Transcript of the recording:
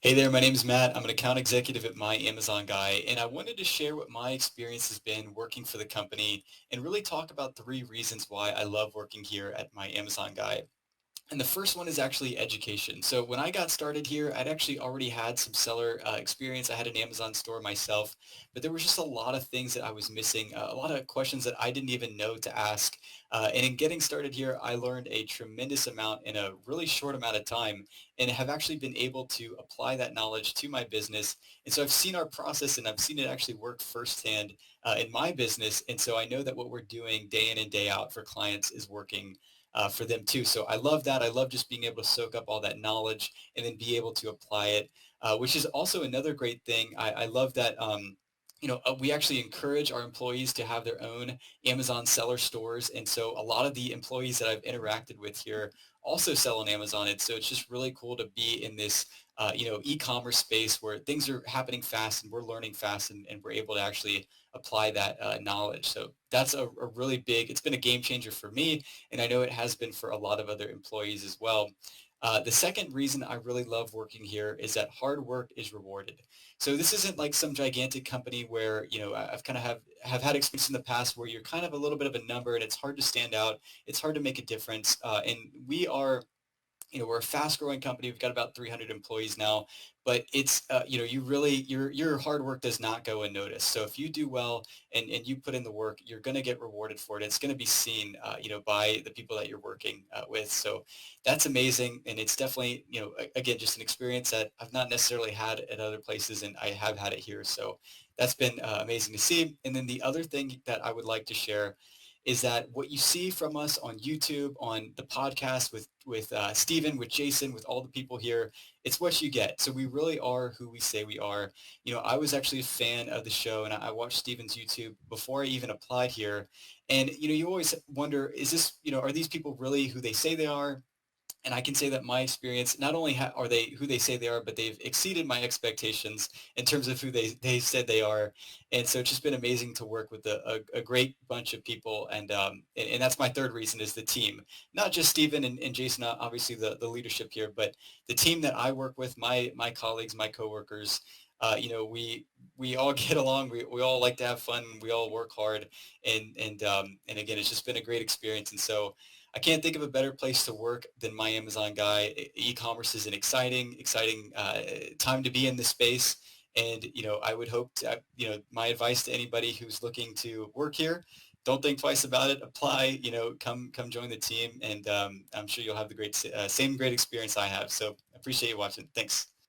Hey there, my name is Matt. I'm an account executive at My Amazon Guy, and I wanted to share what my experience has been working for the company and really talk about three reasons why I love working here at My Amazon Guy. And the first one is actually education. So when I got started here, I'd actually already had some seller experience. I had an Amazon store myself, but there was just a lot of things that I was missing, a lot of questions that I didn't even know to ask. And in getting started here, I learned a tremendous amount in a really short amount of time and have actually been able to apply that knowledge to my business. And so I've seen our process and I've seen it actually work firsthand in my business. And so I know that what we're doing day in and day out for clients is working for them too. So I love that. I love just being able to soak up all that knowledge and then be able to apply it, which is also another great thing. I love that. We actually encourage our employees to have their own Amazon seller stores. And so a lot of the employees that I've interacted with here also sell on Amazon. And so it's just really cool to be in this, e-commerce space where things are happening fast and we're learning fast and we're able to actually apply that knowledge. So that's a really big, it's been a game changer for me. And I know it has been for a lot of other employees as well. The second reason I really love working here is that hard work is rewarded. So this isn't like some gigantic company where, I've kind of have had experience in the past where you're kind of a little bit of a number and it's hard to stand out. It's hard to make a difference. And we are, we're a fast growing company. We've got about 300 employees now, but it's, your hard work does not go unnoticed. So if you do well and you put in the work, you're going to get rewarded for it. It's going to be seen, by the people that you're working with. So that's amazing. And it's definitely, again, just an experience that I've not necessarily had at other places and I have had it here. So that's been amazing to see. And then the other thing that I would like to share is that what you see from us on YouTube, on the podcast with Stephen, with Jason, with all the people here, it's what you get. So we really are who we say we are. I was actually a fan of the show, and I watched Stephen's YouTube before I even applied here. And you always wonder, is this, are these people really who they say they are? And I can say that my experience, not only are they who they say they are, but they've exceeded my expectations in terms of who they said they are. And so it's just been amazing to work with a great bunch of people. And that's my third reason is the team, not just Stephen and Jason, obviously the leadership here, but the team that I work with, my colleagues, my coworkers. We all get along. We all like to have fun. We all work hard, and again, it's just been a great experience. And so I can't think of a better place to work than my Amazon Guy. E-commerce is an exciting time to be in this space. And, I would hope to, my advice to anybody who's looking to work here, don't think twice about it. Apply, come join the team. And I'm sure you'll have the same great experience I have. So I appreciate you watching. Thanks.